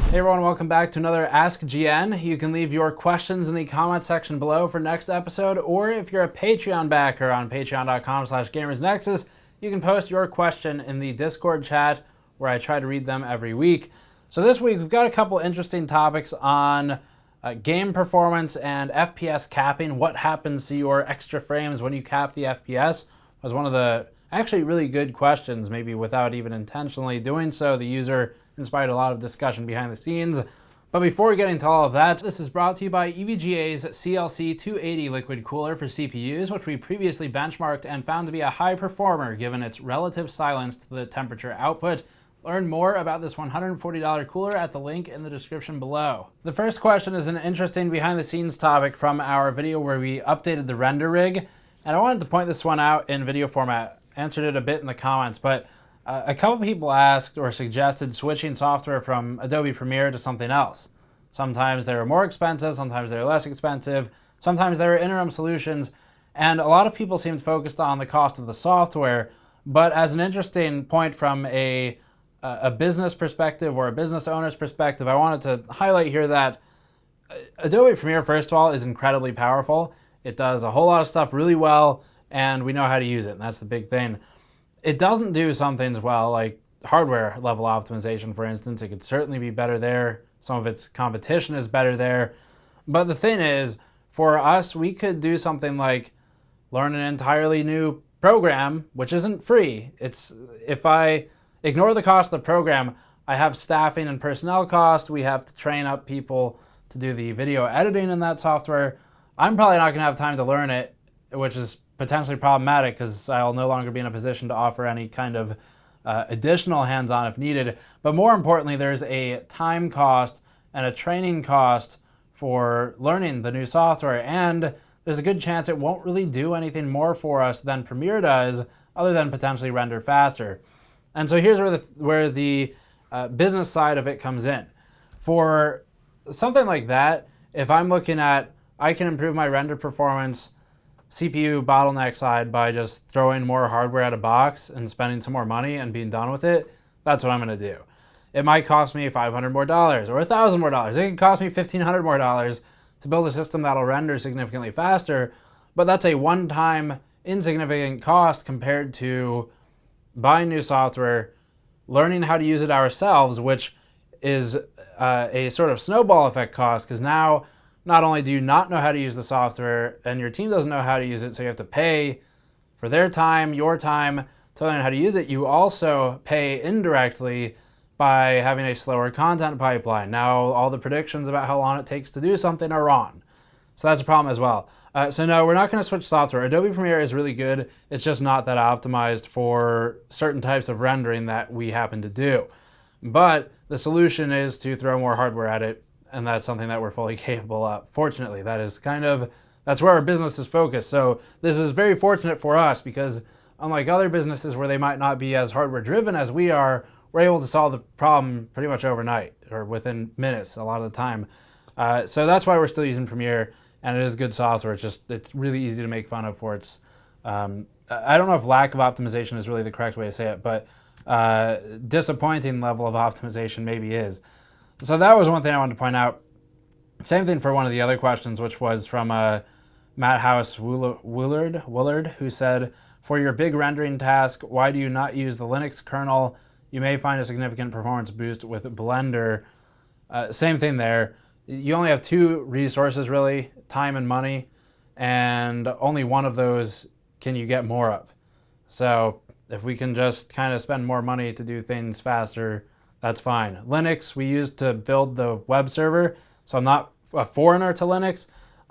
Hey everyone, welcome back to another Ask GN. You can leave your questions in the comment section below for next episode, or if you're a Patreon backer on patreon.com/gamersnexus, you can post your question in the Discord chat where I try to read them every week. So this week we've got a couple interesting topics on game performance and FPS capping. What happens to your extra frames when you cap the FPS was one of the actually really good questions, maybe without even intentionally doing so. The user inspired a lot of discussion behind the scenes. But before we get into all of that, this is brought to you by EVGA's CLC 280 liquid cooler for CPUs, which we previously benchmarked and found to be a high performer given its relative silence to the temperature output. Learn more about this $140 cooler at the link in the description below. The first question is an interesting behind the scenes topic from our video where we updated the render rig. And I wanted to point this one out in video format. Answered it a bit in the comments, but a couple people asked or suggested switching software from Adobe Premiere to something else. Sometimes they were more expensive, sometimes they were less expensive, sometimes they were interim solutions, and a lot of people seemed focused on the cost of the software. But as an interesting point from a business perspective or a business owner's perspective, I wanted to highlight here that Adobe Premiere, first of all, is incredibly powerful. It does a whole lot of stuff really well, and we know how to use it, and that's the big thing. It doesn't do some things well, like hardware level optimization, for instance. It could certainly be better there. Some of its competition is better there. But the thing is, for us, we could do something like learn an entirely new program, which isn't free. If I ignore the cost of the program, I have staffing and personnel cost. We have to train up people to do the video editing in that software. I'm probably not going to have time to learn it, which is potentially problematic because I'll no longer be in a position to offer any kind of additional hands-on if needed. But more importantly, there's a time cost and a training cost for learning the new software, and there's a good chance it won't really do anything more for us than Premiere does, other than potentially render faster. And so here's where the business side of it comes in. For something like that, if I'm looking at I can improve my render performance CPU bottleneck side by just throwing more hardware at a box and spending some more money and being done with it, that's what I'm going to do. It might cost me $500 more or $1,000 more. It can cost me $1,500 more to build a system that'll render significantly faster, but that's a one-time insignificant cost compared to buying new software, learning how to use it ourselves, which is a sort of snowball effect cost, because now not only do you not know how to use the software and your team doesn't know how to use it, so you have to pay for their time, your time to learn how to use it, you also pay indirectly by having a slower content pipeline. Now all the predictions about how long it takes to do something are wrong. So that's a problem as well. So no, we're not going to switch software. Adobe Premiere is really good. It's just not that optimized for certain types of rendering that we happen to do. But the solution is to throw more hardware at it, and that's something that we're fully capable of. Fortunately, that's where our business is focused. So this is very fortunate for us because unlike other businesses where they might not be as hardware driven as we are, we're able to solve the problem pretty much overnight or within minutes a lot of the time. So that's why we're still using Premiere, and it is good software. It's really easy to make fun of for its, I don't know if lack of optimization is really the correct way to say it, but disappointing level of optimization maybe is. So that was one thing I wanted to point out. Same thing for one of the other questions, which was from matthaus woolard, who said, for your big rendering task, why do you not use the Linux kernel? You may find a significant performance boost with Blender. Same thing there. You only have two resources really, time and money, and only one of those can you get more of. So if we can just kind of spend more money to do things faster, that's fine. Linux we used to build the web server, so I'm not a foreigner to Linux,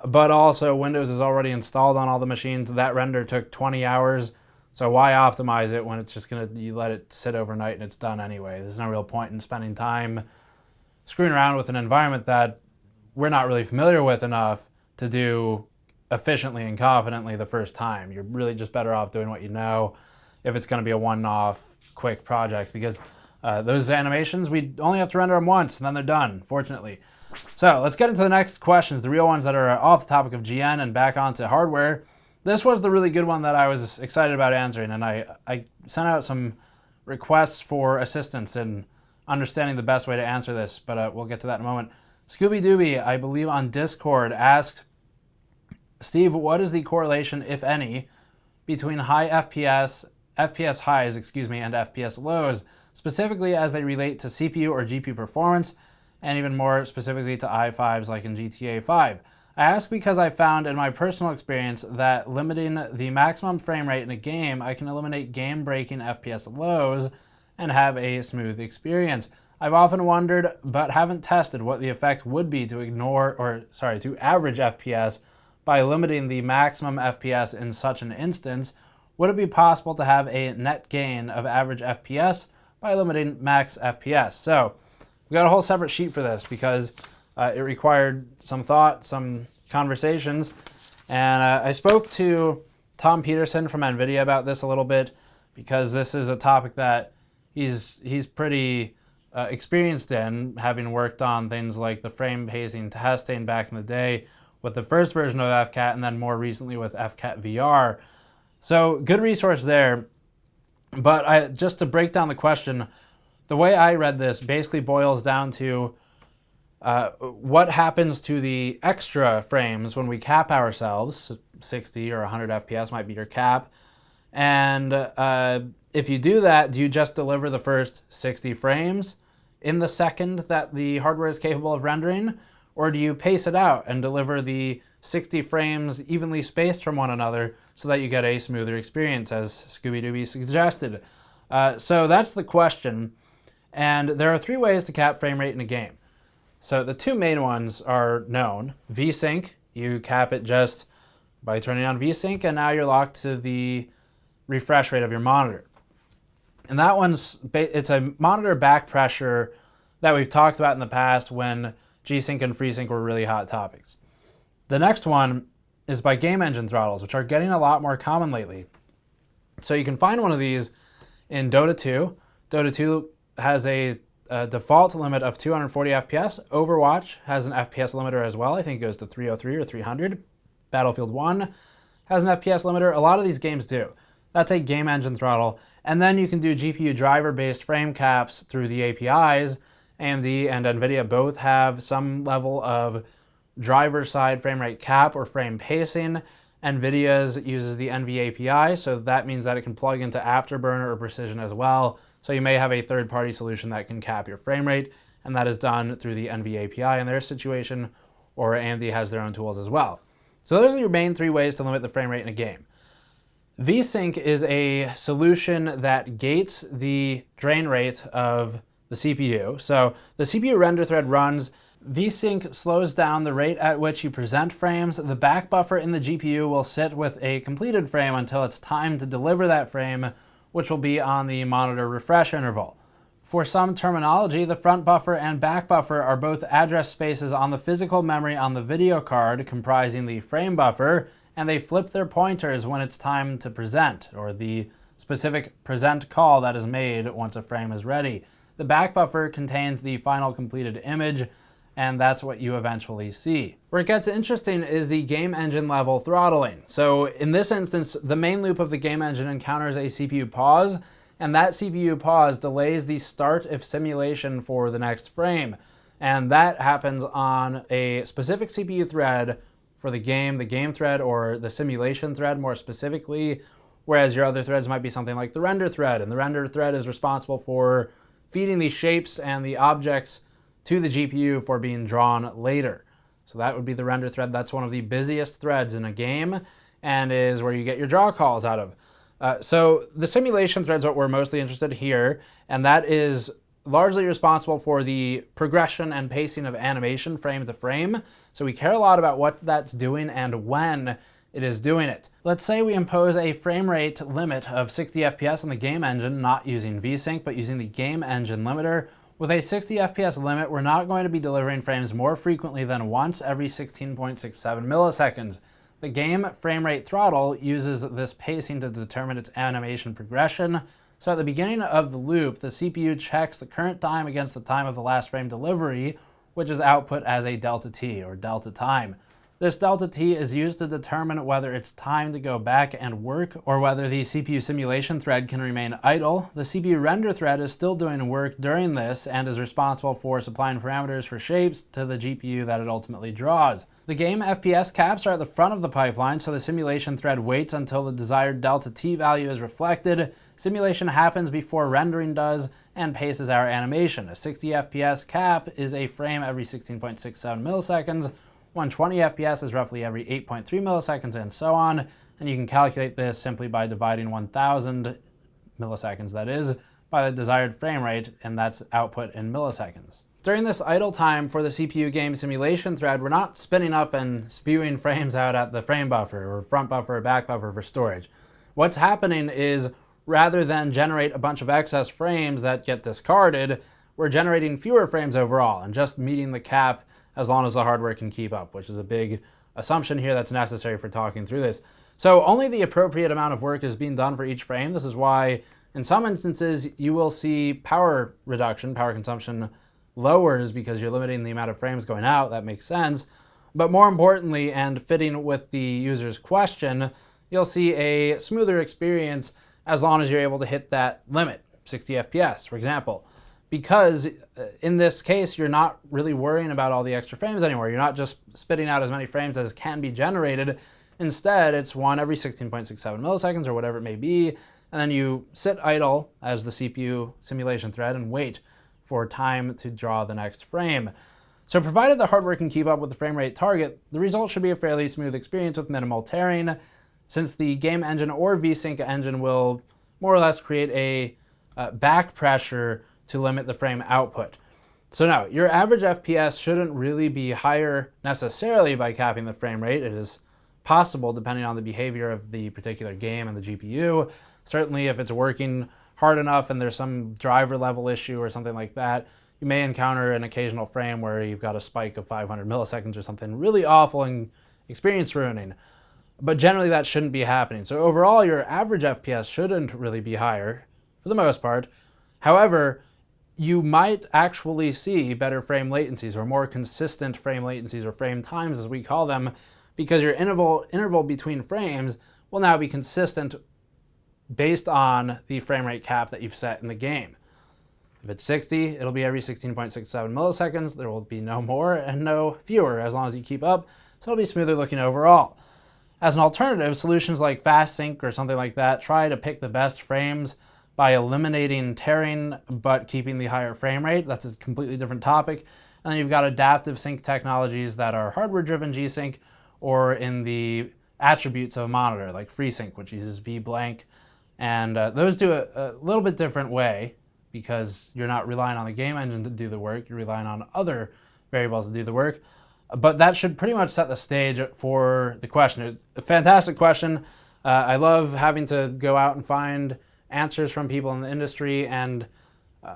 but also Windows is already installed on all the machines. That render took 20 hours, so why optimize it when it's just you let it sit overnight and it's done anyway. There's no real point in spending time screwing around with an environment that we're not really familiar with enough to do efficiently and competently the first time. You're really just better off doing what you know if it's going to be a one-off quick project, because those animations, we only have to render them once and then they're done, fortunately. So let's get into the next questions, the real ones that are off the topic of GN and back onto hardware. This was the really good one that I was excited about answering, and I sent out some requests for assistance in understanding the best way to answer this, but we'll get to that in a moment. Scooby Dooby, I believe on Discord, asked, Steve, what is the correlation, if any, between high FPS highs, and FPS lows, specifically as they relate to CPU or GPU performance, and even more specifically to i5s like in GTA 5? I ask because I found in my personal experience that limiting the maximum frame rate in a game, I can eliminate game-breaking FPS lows and have a smooth experience. I've often wondered, but haven't tested, what the effect would be to to average FPS by limiting the maximum FPS in such an instance. Would it be possible to have a net gain of average FPS by limiting max FPS? So we got a whole separate sheet for this because it required some thought, some conversations, and I spoke to Tom Peterson from NVIDIA about this a little bit because this is a topic that he's pretty experienced in, having worked on things like the frame pacing testing back in the day with the first version of FCAT and then more recently with FCAT VR. So good resource there. But just to break down the question, the way I read this basically boils down to what happens to the extra frames when we cap ourselves. 60 or 100 FPS might be your cap. And if you do that, do you just deliver the first 60 frames in the second that the hardware is capable of rendering? Or do you pace it out and deliver the 60 frames evenly spaced from one another so that you get a smoother experience, as Scooby Dooby suggested? So that's the question. And there are 3 ways to cap frame rate in a game. So the 2 main ones are known. VSync, you cap it just by turning on VSync, and now you're locked to the refresh rate of your monitor. And that it's a monitor back pressure that we've talked about in the past when G-Sync and FreeSync were really hot topics. The next one is by game engine throttles, which are getting a lot more common lately. So you can find one of these in Dota 2. Dota 2 has a default limit of 240 FPS. Overwatch has an FPS limiter as well. I think it goes to 303 or 300. Battlefield 1 has an FPS limiter. A lot of these games do. That's a game engine throttle. And then you can do GPU driver-based frame caps through the APIs. AMD and NVIDIA both have some level of driver-side frame rate cap or frame pacing. NVIDIA's uses the NV API, so that means that it can plug into Afterburner or Precision as well. So you may have a third-party solution that can cap your frame rate, and that is done through the NV API in their situation, or AMD has their own tools as well. So those are your main 3 ways to limit the frame rate in a game. VSync is a solution that gates the drain rate of the CPU. So the CPU render thread runs. VSync slows down the rate at which you present frames. The back buffer in the GPU will sit with a completed frame until it's time to deliver that frame, which will be on the monitor refresh interval. For some terminology, the front buffer and back buffer are both address spaces on the physical memory on the video card comprising the frame buffer, and they flip their pointers when it's time to present, or the specific present call that is made once a frame is ready. The back buffer contains the final completed image, and that's what you eventually see. Where it gets interesting is the game engine level throttling. So in this instance, the main loop of the game engine encounters a CPU pause, and that CPU pause delays the start of simulation for the next frame. And that happens on a specific CPU thread for the game thread, or the simulation thread more specifically, whereas your other threads might be something like the render thread, and the render thread is responsible for feeding the shapes and the objects to the GPU for being drawn later. So that would be the render thread. That's one of the busiest threads in a game and is where you get your draw calls out of. So the simulation thread is what we're mostly interested in here, and that is largely responsible for the progression and pacing of animation frame to frame. So we care a lot about what that's doing and when it is doing it. Let's say we impose a frame rate limit of 60 FPS on the game engine, not using VSync, but using the game engine limiter. With a 60 FPS limit, we're not going to be delivering frames more frequently than once every 16.67 milliseconds. The game frame rate throttle uses this pacing to determine its animation progression. So at the beginning of the loop, the CPU checks the current time against the time of the last frame delivery, which is output as a delta t, or delta time. This delta t is used to determine whether it's time to go back and work or whether the CPU simulation thread can remain idle. The CPU render thread is still doing work during this and is responsible for supplying parameters for shapes to the GPU that it ultimately draws. The game FPS caps are at the front of the pipeline, so the simulation thread waits until the desired delta t value is reflected. Simulation happens before rendering does and paces our animation. A 60 FPS cap is a frame every 16.67 milliseconds. 120 FPS is roughly every 8.3 milliseconds, and so on. And you can calculate this simply by dividing 1000 milliseconds, that is, by the desired frame rate, and that's output in milliseconds. During this idle time for the CPU game simulation thread, we're not spinning up and spewing frames out at the frame buffer or front buffer or back buffer for storage. What's happening is, rather than generate a bunch of excess frames that get discarded, we're generating fewer frames overall and just meeting the cap as long as the hardware can keep up, which is a big assumption here that's necessary for talking through this. So only the appropriate amount of work is being done for each frame. This is why in some instances you will see power reduction, power consumption lowers because you're limiting the amount of frames going out. That makes sense. But more importantly, and fitting with the user's question, you'll see a smoother experience as long as you're able to hit that limit, 60 FPS, for example. Because in this case, you're not really worrying about all the extra frames anymore. You're not just spitting out as many frames as can be generated. Instead, it's one every 16.67 milliseconds or whatever it may be, and then you sit idle as the CPU simulation thread and wait for time to draw the next frame. So provided the hardware can keep up with the frame rate target, the result should be a fairly smooth experience with minimal tearing, since the game engine or VSync engine will more or less create a back pressure to limit the frame output. So now, your average FPS shouldn't really be higher necessarily by capping the frame rate. It is possible depending on the behavior of the particular game and the GPU. Certainly if it's working hard enough and there's some driver level issue or something like that, you may encounter an occasional frame where you've got a spike of 500 milliseconds or something really awful and experience ruining. But generally that shouldn't be happening. So overall, your average FPS shouldn't really be higher for the most part. However, you might actually see better frame latencies or more consistent frame latencies or frame times as we call them, because your interval between frames will now be consistent based on the frame rate cap that you've set in the game. If it's 60, it'll be every 16.67 milliseconds. There will be no more and no fewer as long as you keep up, so it'll be smoother looking overall. As an alternative, solutions like fast sync or something like that try to pick the best frames by eliminating tearing but keeping the higher frame rate. That's a completely different topic. And then you've got adaptive sync technologies that are hardware-driven G-Sync or in the attributes of a monitor, like FreeSync, which uses vBlank. And those do a little bit different way because you're not relying on the game engine to do the work, you're relying on other variables to do the work. But that should pretty much set the stage for the question. It's a fantastic question. I love having to go out and find answers from people in the industry, and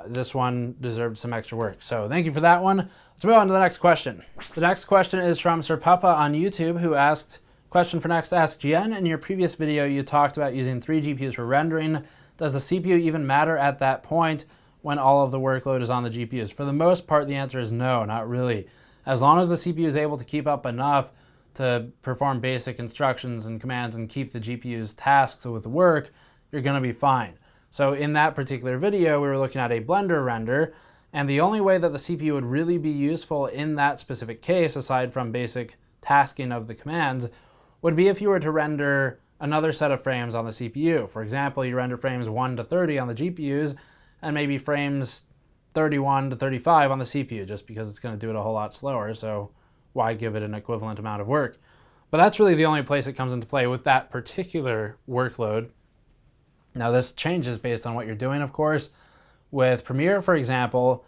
this one deserved some extra work. So thank you for that one. Let's move on to the next question. The next question is from Surpuppa on YouTube, who asked, question for Next Ask GN. In your previous video, you talked about using 3 GPUs for rendering. Does the CPU even matter at that point when all of the workload is on the GPUs? For the most part, the answer is no, not really. As long as the CPU is able to keep up enough to perform basic instructions and commands and keep the GPU's tasks with work, you're going to be fine. So in that particular video, we were looking at a Blender render, and the only way that the CPU would really be useful in that specific case, aside from basic tasking of the commands, would be if you were to render another set of frames on the CPU. For example, you render frames 1 to 30 on the GPUs, and maybe frames 31 to 35 on the CPU, just because it's going to do it a whole lot slower, so why give it an equivalent amount of work? But that's really the only place it comes into play with that particular workload. Now this changes based on what you're doing, of course. With Premiere, for example,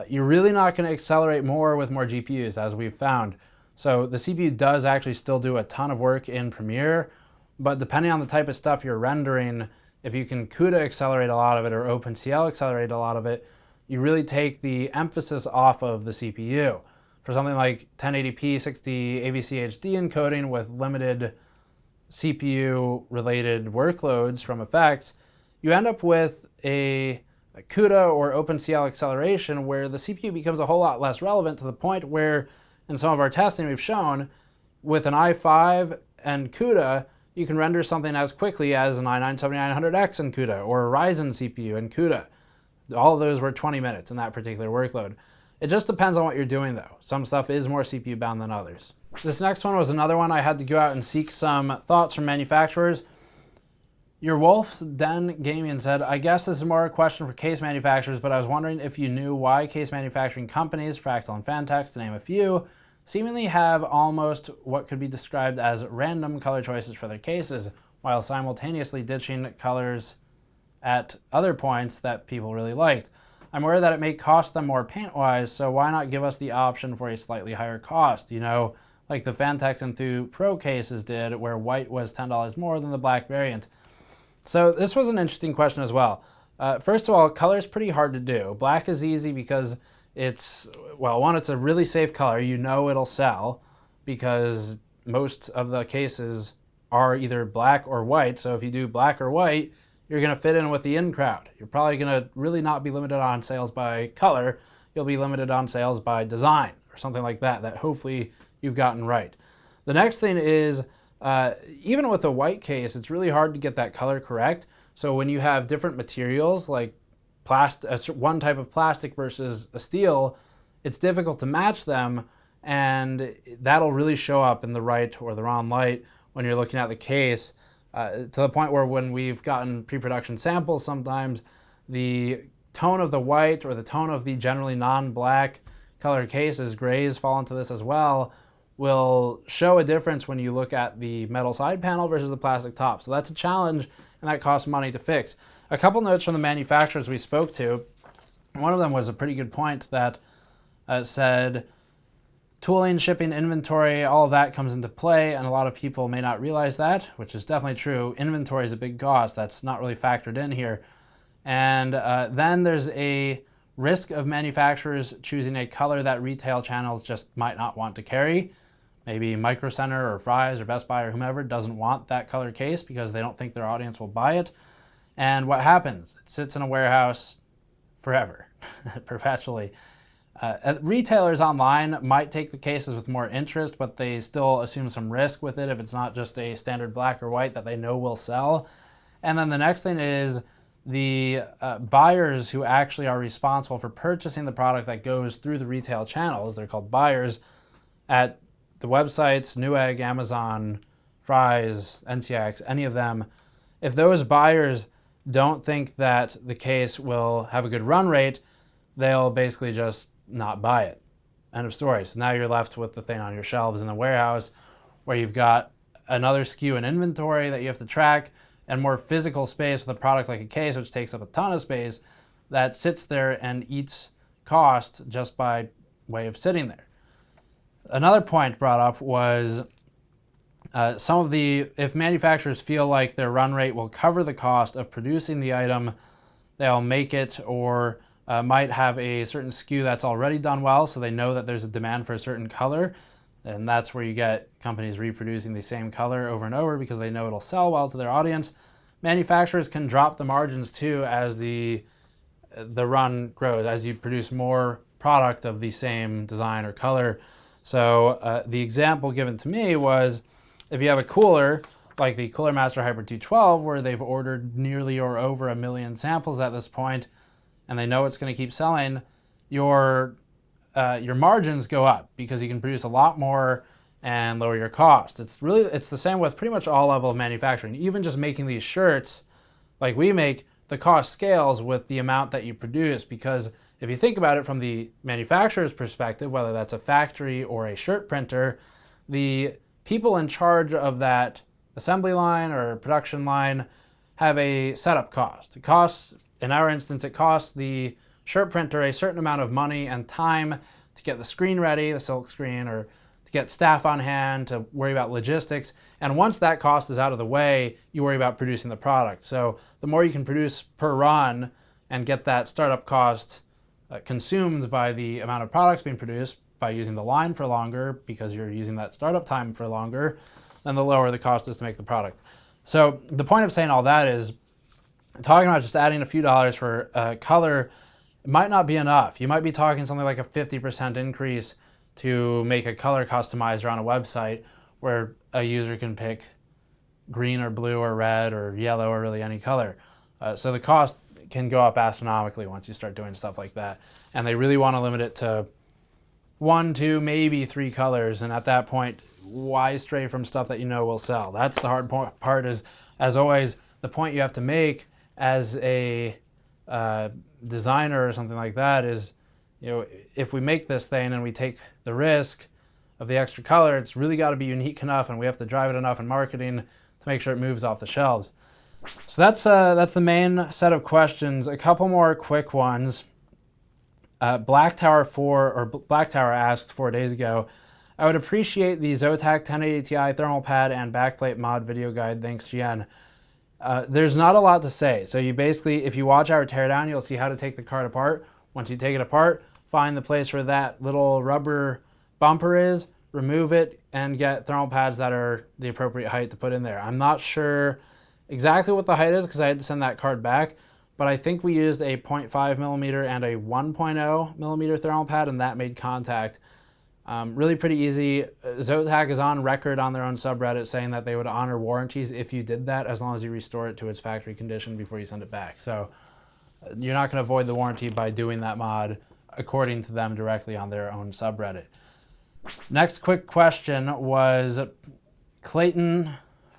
you're really not going to accelerate more with more GPUs, as we've found. So the CPU does actually still do a ton of work in Premiere, but depending on the type of stuff you're rendering, if you can CUDA accelerate a lot of it or OpenCL accelerate a lot of it, you really take the emphasis off of the CPU. For something like 1080p 60 AVC HD encoding with limited CPU-related workloads from effects, you end up with a CUDA or OpenCL acceleration where the CPU becomes a whole lot less relevant, to the point where, in some of our testing we've shown, with an i5 and CUDA, you can render something as quickly as an i9-7900X and CUDA, or a Ryzen CPU and CUDA. All of those were 20 minutes in that particular workload. It just depends on what you're doing though. Some stuff is more CPU bound than others. This next one was another one I had to go out and seek some thoughts from manufacturers. Yourwolfsdengaming said, I guess this is more a question for case manufacturers, but I was wondering if you knew why case manufacturing companies, Fractal and Phanteks to name a few, seemingly have almost what could be described as random color choices for their cases, while simultaneously ditching colors at other points that people really liked. I'm aware that it may cost them more paint-wise, so why not give us the option for a slightly higher cost? You know, like the Phanteks Enthoo Pro cases did, where white was $10 more than the black variant. So this was an interesting question as well. First of all, color is pretty hard to do. Black is easy because it's, well, one, it's a really safe color. You know it'll sell because most of the cases are either black or white. So if you do black or white, you're going to fit in with the in crowd. You're probably going to really not be limited on sales by color. You'll be limited on sales by design or something like that, that hopefully you've gotten right. The next thing is, even with a white case, it's really hard to get that color correct. So when you have different materials like one type of plastic versus a steel, it's difficult to match them, and that'll really show up in the right or the wrong light when you're looking at the case. To the point where when we've gotten pre-production samples, sometimes the tone of the white or the tone of the generally non-black color cases, grays fall into this as well, will show a difference when you look at the metal side panel versus the plastic top. So that's a challenge, and that costs money to fix. A couple notes from the manufacturers we spoke to. One of them was a pretty good point that said, tooling, shipping, inventory, all of that comes into play, and a lot of people may not realize that, which is definitely true. Inventory is a big cost. That's not really factored in here. And then there's a risk of manufacturers choosing a color that retail channels just might not want to carry. Maybe Micro Center or Fry's or Best Buy or whomever doesn't want that color case because they don't think their audience will buy it. And what happens? It sits in a warehouse forever, perpetually. Retailers online might take the cases with more interest, but they still assume some risk with it if it's not just a standard black or white that they know will sell. And then the next thing is the buyers who actually are responsible for purchasing the product that goes through the retail channels. They're called buyers at the websites, Newegg, Amazon, Fry's, NCX, any of them. If those buyers don't think that the case will have a good run rate, they'll basically just not buy it. End of story. So now you're left with the thing on your shelves in the warehouse where you've got another SKU in inventory that you have to track and more physical space with a product like a case, which takes up a ton of space, that sits there and eats cost just by way of sitting there. Another point brought up was if manufacturers feel like their run rate will cover the cost of producing the item, they'll make it, or might have a certain SKU that's already done well, so they know that there's a demand for a certain color, and that's where you get companies reproducing the same color over and over because they know it'll sell well to their audience. Manufacturers can drop the margins too as the run grows, as you produce more product of the same design or color. So the example given to me was, if you have a cooler like the Cooler Master Hyper 212, where they've ordered nearly or over 1 million samples at this point, and they know it's going to keep selling, your margins go up because you can produce a lot more and lower your cost. It's the same with pretty much all level of manufacturing. Even just making these shirts like we make, the cost scales with the amount that you produce, because if you think about it from the manufacturer's perspective, whether that's a factory or a shirt printer, the people in charge of that assembly line or production line have a setup cost. It costs, in our instance, it costs the shirt printer a certain amount of money and time to get the screen ready, the silk screen, or to get staff on hand, to worry about logistics. And once that cost is out of the way, you worry about producing the product. So the more you can produce per run and get that startup cost consumed by the amount of products being produced by using the line for longer, because you're using that startup time for longer, then the lower the cost is to make the product. So the point of saying all that is, talking about just adding a few dollars for color, it might not be enough. You might be talking something like a 50% increase to make a color customizer on a website, where a user can pick green or blue or red or yellow or really any color. So the cost can go up astronomically once you start doing stuff like that. And they really want to limit it to 1, 2, maybe 3 colors. And at that point, why stray from stuff that you know will sell? That's the hard part is, as always, the point you have to make as a designer or something like that is, you know, if we make this thing and we take the risk of the extra color, it's really got to be unique enough, and we have to drive it enough in marketing to make sure it moves off the shelves. So that's the main set of questions. A couple more quick ones. BlackTower asked 4 days ago, I would appreciate the zotac 1080 Ti thermal pad and backplate mod video guide. Thanks, GN. There's not a lot to say. So you basically, if you watch our teardown, you'll see how to take the card apart. Once you take it apart, find the place where that little rubber bumper is, remove it, and get thermal pads that are the appropriate height to put in there. I'm not sure exactly what the height is because I had to send that card back, but I think we used a 0.5 millimeter and a 1.0 millimeter thermal pad, and that made contact. Really pretty easy. Zotac is on record on their own subreddit saying that they would honor warranties if you did that, as long as you restore it to its factory condition before you send it back. So you're not going to avoid the warranty by doing that mod, according to them directly on their own subreddit. Next quick question was Clayton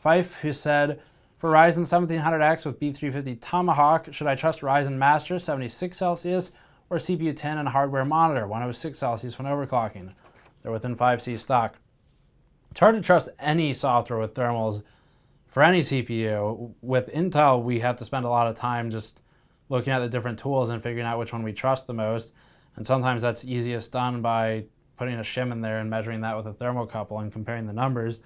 Fyffe, who said, for Ryzen 1700X with B350 Tomahawk, should I trust Ryzen Master 76 Celsius or CPUTIN and HWMonitor 106 Celsius when overclocking? They're within 5C stock. It's hard to trust any software with thermals for any CPU. With Intel, we have to spend a lot of time just looking at the different tools and figuring out which one we trust the most. And sometimes that's easiest done by putting a shim in there and measuring that with a thermocouple and comparing the numbers.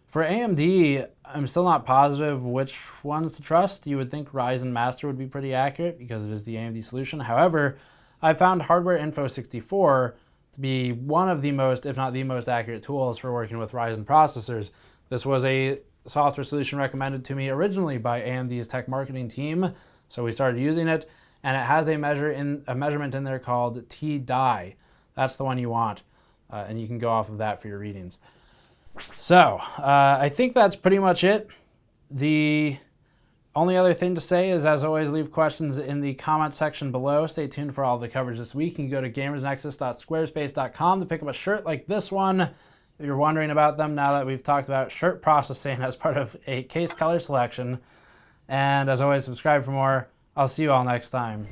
For AMD, I'm still not positive which ones to trust. You would think Ryzen Master would be pretty accurate because it is the AMD solution. However, I found Hardware Info 64 to be one of the most, if not the most accurate tools for working with Ryzen processors. This was a software solution recommended to me originally by AMD's tech marketing team, so we started using it, and it has a measurement in there called T-die. That's the one you want, and you can go off of that for your readings. So I think that's pretty much it. The only other thing to say is, as always, leave questions in the comment section below. Stay tuned for all the coverage this week. You can go to gamersnexus.squarespace.com to pick up a shirt like this one if you're wondering about them now that we've talked about shirt processing as part of a case color selection. And as always, subscribe for more. I'll see you all next time.